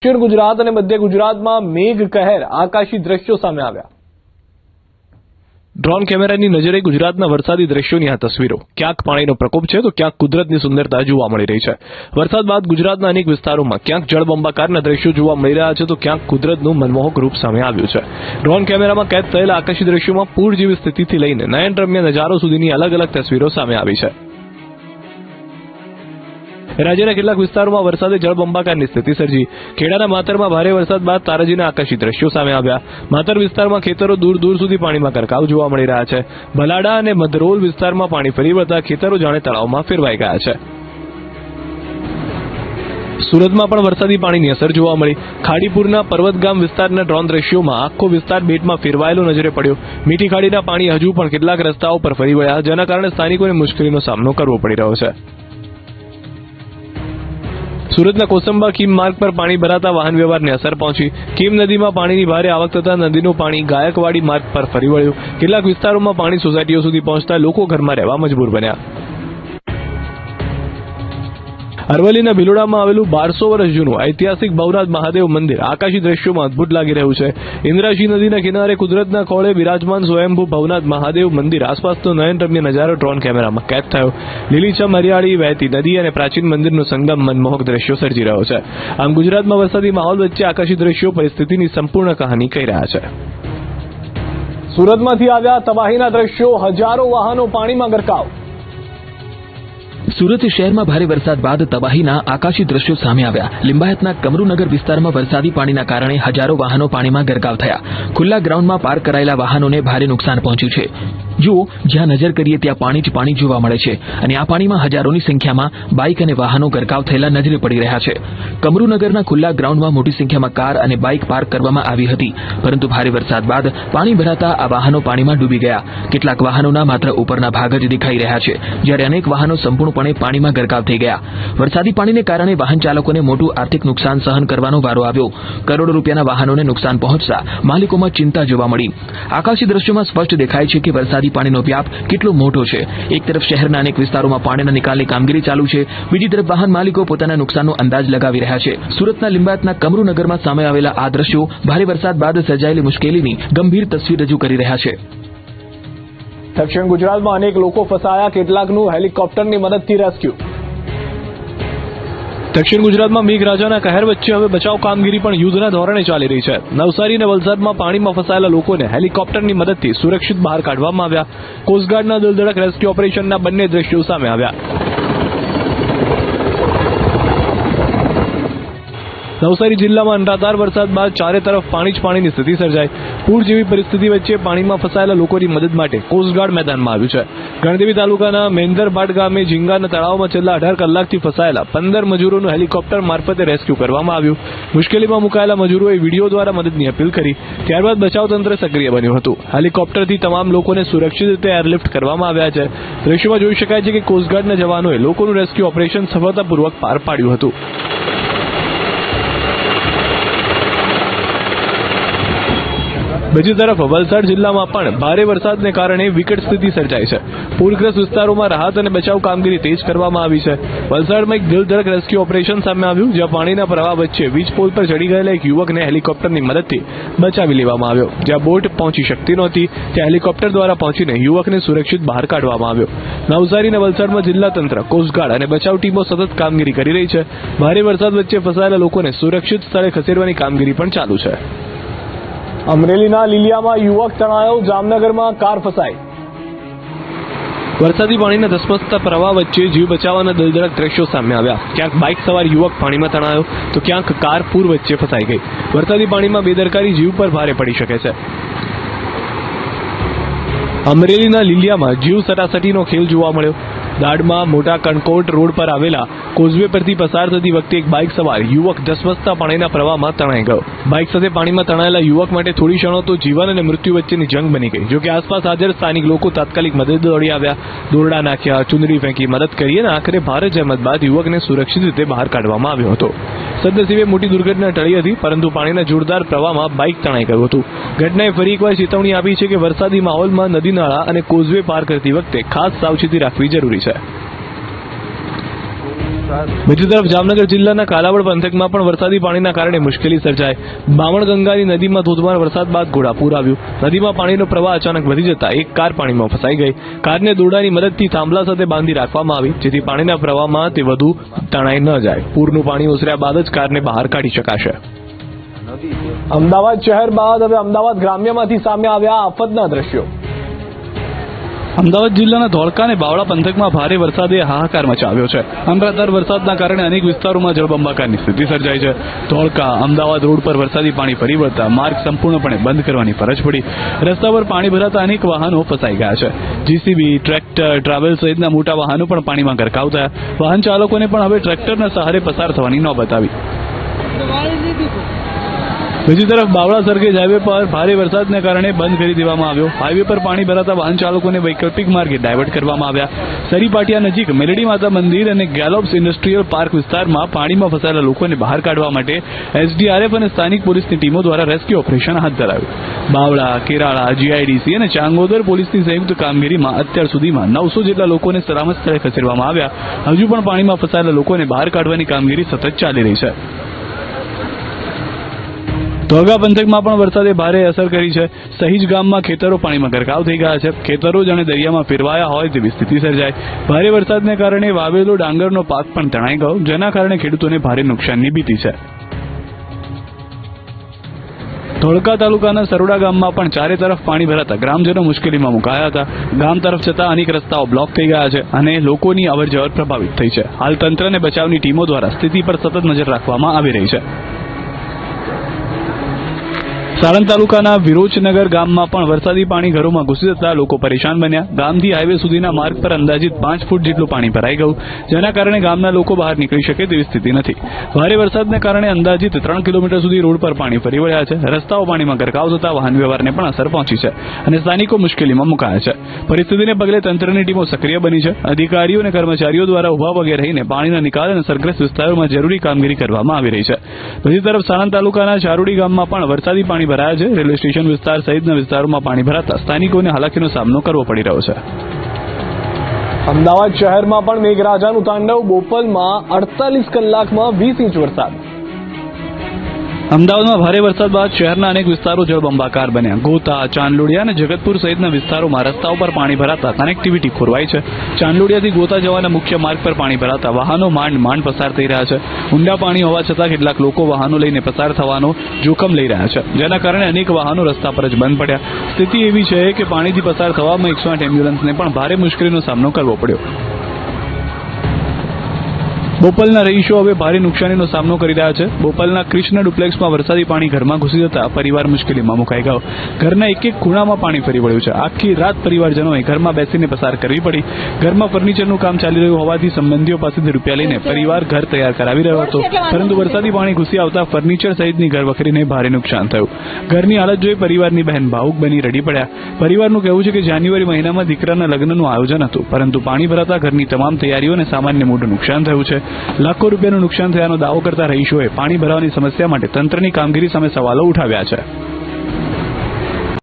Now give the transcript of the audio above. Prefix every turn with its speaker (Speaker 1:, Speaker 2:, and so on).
Speaker 1: દક્ષિણ ગુજરાત અને મધ્ય ગુજરાતમાં મેઘ કહેર આકાશી દ્રશ્યો સામે આવ્યા। ડ્રોન કેમેરાની નજરે ગુજરાતના વરસાદી દ્રશ્યોની આ તસવીરો। ક્યાંક પાણીનો પ્રકોપ છે તો ક્યાંક કુદરતની સુંદરતા જોવા મળી રહી છે। વરસાદ બાદ ગુજરાતના અનેક વિસ્તારોમાં ક્યાંક જળબંબાકારના દ્રશ્યો જોવા મળી રહ્યા છે તો ક્યાંક કુદરતનું મનમોહક રૂપ સામે આવ્યું છે। ડ્રોન કેમેરામાં કેદ થયેલા આકાશી દ્રશ્યોમાં પૂર જેવી સ્થિતિથી લઈને નયનરમ્ય નજારો સુધીની અલગ અલગ તસવીરો સામે આવી છે। રાજ્યના કેટલાક વિસ્તારોમાં વરસાદે જળબંબાકારની સ્થિતિ સર્જી। ખેડાના માતરમાં ભારે વરસાદ બાદ તારાજીના આકાશી દ્રશ્યો સામે આવ્યા। માતર વિસ્તારમાં ખેતરો દૂર દૂર સુધી પાણીમાં ગરકાવ જોવા મળી રહ્યા છે। ભલાડા અને મધરોલ વિસ્તારમાં પાણી ફરી વળતા ખેતરો જાણે તળાવમાં ફેરવાઈ ગયા છે। સુરતમાં પણ વરસાદી પાણીની અસર જોવા મળી। ખાડીપુરના પર્વતગામ વિસ્તારના ડ્રોન દ્રશ્યોમાં આખો વિસ્તાર બેટમાં ફેરવાયેલો નજરે પડ્યો। મીઠી ખાડીના પાણી હજુ પણ કેટલાક રસ્તાઓ પર ફરી વળ્યા, જેના કારણે સ્થાનિકોને મુશ્કેલીનો સામનો કરવો પડી રહ્યો છે। સુરતના કોસંબા કીમ માર્ગ પર પાણી ભરાતા વાહન વ્યવહારને અસર પહોંચી। કીમ નદીમાં પાણીની ભારે આવક થતા નદીનું પાણી ગાયકવાડી માર્ગ પર ફરી વળ્યું। કેટલાક વિસ્તારોમાં પાણી સોસાયટીઓ સુધી પહોંચતા લોકો ઘરમાં રહેવા મજબૂર બન્યા। અરવલ્લીના ભિલોડામાં આવેલું 1200 વર્ષ જૂનું ઐતિહાસિક ભવનાથ મહાદેવ મંદિર આકાશી દ્રશ્યોમાં અદભુત લાગી રહ્યું છે। ઇન્દ્રાશી નદીના કિનારે કુદરતના ખોળે બિરાજમાન સ્વયંભૂ ભવનાથ મહાદેવ મંદિર આસપાસનો નયનરમ્ય નજારો ડ્રોન કેમેરામાં કેદ થયો। લીલીછમ હરિયાળી, વહેતી નદી અને પ્રાચીન મંદિરનો સંગમ મનમોહક દ્રશ્યો સર્જી રહ્યો છે। આમ ગુજરાતમાં વરસાદી માહોલ વચ્ચે આકાશી દ્રશ્યો પરિસ્થિતિની સંપૂર્ણ કહાની કહી રહ્યા છે। સુરતમાંથી આવ્યા તબાહીના દ્રશ્યો, હજારો વાહનો પાણીમાં ગરકાવ।
Speaker 2: સુરત શહેરમાં ભારે વરસાદ બાદ તબાહીના આકાશી દ્રશ્યો સામે આવ્યા। લિંબાયતના કમરુનગર વિસ્તારમાં વરસાદી પાણીના કારણે હજારો વાહનો પાણીમાં ગરકાવ થયા। ખુલ્લા ગ્રાઉન્ડમાં પાર્ક કરાયેલા વાહનોને ભારે નુકસાન પહોંચ્યું છે। જુઓ, જ્યાં નજર કરીએ ત્યાં પાણી જ પાણી જોવા મળે છે અને આ પાણીમાં હજારોની સંખ્યામાં બાઇક અને વાહનો ગરકાવ થયેલા નજરે પડી રહ્યા છે। કમરુનગરના ખુલ્લા ગ્રાઉન્ડમાં મોટી સંખ્યામાં કાર અને બાઇક પાર્ક કરવામાં આવી હતી, પરંતુ ભારે વરસાદ બાદ પાણી ભરાતા આ વાહનો પાણીમાં ડૂબી ગયા। કેટલાક વાહનોના માત્ર ઉપરના ભાગ જ દેખાઈ રહ્યા છે, જ્યારે અનેક વાહનો સંપૂર્ણપણે પાણીમાં ગરકાવ થઈ ગયા। વરસાદી પાણીને કારણે વાહન ચાલકોને મોટું આર્થિક નુકસાન સહન કરવાનો વારો આવ્યો। કરોડો રૂપિયાના વાહનોને નુકસાન પહોંચતા માલિકોમાં ચિંતા જોવા મળી। આકાશી દ્રશ્યોમાં સ્પષ્ટ દેખાય છે કે વરસાદી પાણીનો વ્યાપ કેટલો મોટો છે। એક તરફ શહેરના અનેક વિસ્તારોમાં પાણીના નિકાલની કામગીરી ચાલુ છે, બીજી તરફ વાહન માલિકો પોતાના નુકસાનનો અંદાજ લગાવી રહ્યા છે। સુરતના લિંબાયતના કમરુનગરમાં સામે આવેલા આ દ્રશ્યો ભારે વરસાદ બાદ સર્જાયેલી મુશ્કેલીની ગંભીર તસવીર રજૂ કરી રહ્યા છે।
Speaker 1: દક્ષિણ ગુજરાતમાં અનેક લોકો ફસાયા, કેટલાકનું હેલિકોપ્ટરની મદદથી રેસ્ક્યુ। દક્ષિણ ગુજરાતમાં મેઘરાજાના કહેર વચ્ચે હવે બચાવ કામગીરી પણ યુદ્ધના ધોરણે ચાલી રહી છે। નવસારી અને વલસાડમાં પાણીમાં ફસાયેલા લોકોને હેલિકોપ્ટરની મદદથી સુરક્ષિત બહાર કાઢવામાં આવ્યા। કોસ્ટગાર્ડના દિલધડક રેસ્ક્યુ ઓપરેશનના બંને દ્રશ્યો સામે આવ્યા। નવસારી જિલ્લામાં અનરાધાર વરસાદ બાદ ચારે તરફ પાણી જ પાણીની સ્થિતિ સર્જાઈ। પૂર જેવી પરિસ્થિતિ વચ્ચે પાણીમાં ફસાયેલા લોકોની મદદ માટે કોસ્ટગાર્ડ મેદાનમાં આવ્યું છે। ગણદેવી તાલુકાના મેંદરભાટ ગામે ઝીંગાના તળાવમાં છેલ્લા 18 કલાકથી ફસાયેલા 15 મજૂરોનું હેલિકોપ્ટર મારફતે રેસ્ક્યુ કરવામાં આવ્યું। મુશ્કેલીમાં મુકાયેલા મજૂરોએ વિડીયો દ્વારા મદદની અપીલ કરી, ત્યારબાદ બચાવ તંત્ર સક્રિય બન્યું હતું। હેલિકોપ્ટરથી તમામ લોકોને સુરક્ષિત રીતે એરલિફ્ટ કરવામાં આવ્યા છે। દ્રશ્યોમાં જોઈ શકાય છે કે કોસ્ટગાર્ડના જવાનોએ લોકોનું રેસ્ક્યુ ઓપરેશન સફળતાપૂર્વક પાર પાડ્યું હતું। બીજી તરફ વલસાડ જિલ્લામાં પણ ભારે વરસાદને કારણે વિકટ સ્થિતિ સર્જાઈ છે। પૂરગ્રસ્ત વિસ્તારોમાં રાહત અને બચાવ કામગીરી તેજ કરવામાં આવી છે। વલસાડમાં એક દિલધડક રેસ્ક્યુ ઓપરેશન સામે આવ્યું, જ્યાં પાણીના પ્રવાહ વચ્ચે વીજ પોલ પર ચડી ગયેલા એક યુવકને હેલિકોપ્ટરની મદદથી બચાવી લેવામાં આવ્યો। જ્યાં બોટ પહોંચી શકતી નહોતી, ત્યાં હેલિકોપ્ટર દ્વારા પહોંચીને યુવકને સુરક્ષિત બહાર કાઢવામાં આવ્યો। નવસારી અને વલસાડમાં જિલ્લા તંત્ર, કોસ્ટગાર્ડ અને બચાવ ટીમો સતત કામગીરી કરી રહી છે। ભારે વરસાદ વચ્ચે ફસાયેલા લોકોને સુરક્ષિત સ્થળે ખસેડવાની કામગીરી પણ ચાલુ છે। અમરેલીના લીલિયામાં યુવક તણાયો, જામનગરમાં કાર ફસાઈ। વરસાદી પાણીના ધસમસતા પ્રવાહ વચ્ચે જીવ બચાવવાના દિલધડક દ્રશ્યો સામે આવ્યા। ક્યાંક બાઇક સવાર યુવક પાણીમાં તણાયો તો ક્યાંક કાર પૂર વચ્ચે ફસાઈ ગઈ। વરસાદી પાણીમાં બેદરકારી જીવ પર ભારે પડી શકે છે। અમરેલીના લીલિયામાં જીવ સટાસટીનો ખેલ જોવા મળ્યો। દાડમાં મોટા કણકોટ રોડ પર આવેલા કોઝવે પરથી પસાર થતી વખતે એક બાઇક સવાર યુવક ધસમસતા પાણીના પ્રવાહમાં તણાઈ ગયો। બાઇક સાથે પાણીમાં તણાયેલા યુવક માટે થોડી ક્ષણો તો જીવન અને મૃત્યુ વચ્ચેની જંગ બની ગઈ। જોકે આસપાસ હાજર સ્થાનિક લોકો તાત્કાલિક મદદ દોડી આવ્યા, દોરડા નાખ્યા, ચુંદડી ફેંકી મદદ કરી અને આખરે ભારે જહેમત બાદ યુવકને સુરક્ષિત રીતે બહાર કાઢવામાં આવ્યો હતો। સદનસીબે મોટી દુર્ઘટના ટળી હતી, પરંતુ પાણીના જોરદાર પ્રવાહમાં બાઇક તણાઈ ગયું હતું। ઘટનાએ ફરી એકવાર ચેતવણી આપી છે કે વરસાદી માહોલમાં નદી નાળા અને કોઝવે પાર કરતી વખતે ખાસ સાવચેતી રાખવી જરૂરી છે। બીજી તરફ જામનગર જિલ્લાના કાલાવડ પંથકમાં પણ વરસાદી પાણીના કારણે મુશ્કેલી સર્જાઈ. બામણગંગાની નદીમાં ધોધમાર વરસાદ બાદ ઘોડાપૂર આવ્યું. નદીમાં પાણીનો પ્રવાહ અચાનક વધી જતા એક કાર પાણીમાં ફસાઈ ગઈ. કારને દોરડાની મદદથી થાંભલા સાથે બાંધી રાખવામાં આવી, જેથી પાણીના પ્રવાહમાં તે વધુ તણાઈ ન જાય. પૂરનું પાણી ઓસર્યા બાદ જ કારને બહાર કાઢી શકાશે. અમદાવાદ શહેર બાદ હવે અમદાવાદ ગ્રામ્યમાંથી સામે આવ્યા આફતના દ્રશ્યો. અમદાવાદ જિલ્લાના ધોળકા અને બાવળા પંથકમાં ભારે વરસાદે હાહાકાર મચાવ્યો છે. અનરાધાર વરસાદના કારણે અનેક વિસ્તારોમાં જળબંબાકારની સ્થિતિ સર્જાઈ છે. ધોળકા અમદાવાદ રોડ પર વરસાદી પાણી ફરી વળતા માર્ગ સંપૂર્ણપણે બંધ કરવાની ફરજ પડી. રસ્તા પર પાણી ભરાતા અનેક વાહનો ફસાઈ ગયા છે. જીસીબી, ટ્રેક્ટર, ટ્રાવેલ સહિતના મોટા વાહનો પણ પાણીમાં ગરકાવ થયા. વાહન ચાલકોને પણ હવે ટ્રેક્ટરના સહારે પસાર થવાની નોબત આવી. બીજી તરફ બાવળા સરખેજ હાઈવે પર ભારે વરસાદને કારણે બંધ કરી દેવામાં આવ્યો. હાઈવે પર પાણી ભરાતા વાહન ચાલકોને વૈકલ્પિક માર્ગે ડાયવર્ટ કરવામાં આવ્યા. સરીપાટિયા નજીક મેલડી માતા મંદિર અને ગેલોપ્સ ઇન્ડસ્ટ્રીયલ પાર્ક વિસ્તારમાં પાણીમાં ફસાયેલા લોકોને બહાર કાઢવા માટે એસડીઆરએફ અને સ્થાનિક પોલીસની ટીમો દ્વારા રેસ્ક્યુ ઓપરેશન હાથ ધરાયું. બાવળા, કેરાળા, જીઆઈડીસી અને ચાંગોદર પોલીસની સંયુક્ત કામગીરીમાં અત્યાર સુધીમાં 900 જેટલા લોકોને સલામત સ્થળે ખસેડવામાં આવ્યા. હજુ પણ પાણીમાં ફસાયેલા લોકોને બહાર કાઢવાની કામગીરી સતત ચાલી રહી છે. ધોળકા પંથકમાં પણ વરસાદે ભારે અસર કરી છે. સહીજ ગામમાં ખેતરો પાણીમાં ગરકાવ થઈ ગયા છે. ખેતરો જાણે દરિયામાં ફેરવાયા હોય તેવી સ્થિતિ સર્જાઈ. ભારે વરસાદને કારણે વાવેલો ડાંગરનો પાક પણ તણાઈ ગયો, જેના કારણે ખેડૂતોને ભારે નુકસાનની ભીતિ છે. ધોળકા તાલુકાના સરોડા ગામમાં પણ ચારે તરફ પાણી ભરાતા ગ્રામજનો મુશ્કેલીમાં મુકાયા હતા. ગામ તરફ જતા અનેક રસ્તાઓ બ્લોક થઈ ગયા છે અને લોકોની અવરજવર પ્રભાવિત થઈ છે. હાલ તંત્ર અને બચાવની ટીમો દ્વારા સ્થિતિ પર સતત નજર રાખવામાં આવી રહી છે. સાણંદ તાલુકાના વિરોચનગર ગામમાં પણ વરસાદી પાણી ઘરોમાં ઘૂસી જતા લોકો પરેશાન બન્યા. ગામથી હાઈવે સુધીના માર્ગ પર અંદાજિત 5 ફૂટ જેટલું પાણી ભરાઈ ગયું, જેના કારણે ગામના લોકો બહાર નીકળી શકે તેવી સ્થિતિ નથી. ભારે વરસાદને કારણે અંદાજિત 3 કિલોમીટર સુધી રોડ પર પાણી ફરી વળ્યા છે. રસ્તાઓ પાણીમાં ગરકાવ થતા વાહન વ્યવહારને પણ અસર પહોંચી છે અને સ્થાનિકો મુશ્કેલીમાં મુકાયા છે. પરિસ્થિતિને પગલે તંત્રની ટીમો સક્રિય બની છે. અધિકારીઓ અને કર્મચારીઓ દ્વારા ઉભા પગે રહીને પાણીના નિકાલ અને અસરગ્રસ્ત વિસ્તારોમાં જરૂરી કામગીરી કરવામાં આવી રહી છે. બીજી તરફ સાણંદ તાલુકાના ચારોડી ગામમાં પણ વરસાદી પાણી ભરાયા છે. રેલવે સ્ટેશન વિસ્તાર સહિતના વિસ્તારોમાં પાણી ભરાતા સ્થાનિકોને હાલાકીનો સામનો કરવો પડી રહ્યો છે. અમદાવાદ શહેરમાં પણ મેઘરાજાનું તાંડવ. બોપલમાં 48 કલાકમાં 20 ઇંચ વરસાદ. અમદાવાદમાં ભારે વરસાદ બાદ શહેરના અનેક વિસ્તારો જળબંબાકાર બન્યા. ગોતા, ચાંદલોડિયા અને જગતપુર સહિતના વિસ્તારોમાં રસ્તાઓ પર પાણી ભરાતા કનેક્ટિવિટી ખોરવાઈ છે. ચાંદલોડિયાથી ગોતા જવાના મુખ્ય માર્ગ પર પાણી ભરાતા વાહનો માંડ પસાર થઈ રહ્યા છે. ઊંડા પાણી હોવા છતાં કેટલાક લોકો વાહનો લઈને પસાર થવાનો જોખમ લઈ રહ્યા છે, જેના કારણે અનેક વાહનો રસ્તા પર જ બંધ પડ્યા. સ્થિતિ એવી છે કે પાણીથી પસાર થવામાં 108 એમ્બ્યુલન્સને પણ ભારે મુશ્કેલીનો સામનો કરવો પડ્યો. બોપલના રહીશો હવે ભારે નુકસાનીનો સામનો કરી રહ્યા છે. બોપલના કૃષ્ણ ડુપ્લેક્સમાં વરસાદી પાણી ઘરમાં ઘૂસી જતા પરિવાર મુશ્કેલીમાં મુકાઈ ગયો. ઘરના એક ખૂણામાં પાણી ફરી વળ્યું છે. આખી રાત પરિવારજનોએ ઘરમાં બેસીને પસાર કરવી પડી. ઘરમાં ફર્નિચરનું કામ ચાલી રહ્યું હોવાથી સંબંધીઓ પાસેથી રૂપિયા લઈને પરિવાર ઘર તૈયાર કરાવી રહ્યો હતો, પરંતુ વરસાદી પાણી ઘૂસી આવતા ફર્નિચર સહિતની ઘર વખરીને ભારે નુકસાન થયું. ઘરની હાલત જોઈ પરિવારની બહેન ભાવુક બની રડી પડ્યા. પરિવારનું કહેવું છે કે જાન્યુઆરી મહિનામાં દીકરાના લગ્નનું આયોજન હતું, પરંતુ પાણી ભરાતા ઘરની તમામ તૈયારીઓને સામાન્ય મોટું નુકસાન થયું છે. લાખો રૂપિયાનું નુકસાન થયાનો દાવો કરતા રહીશોએ પાણી ભરાવાની સમસ્યા માટે તંત્રની કામગીરી સામે સવાલો ઉઠાવ્યા છે.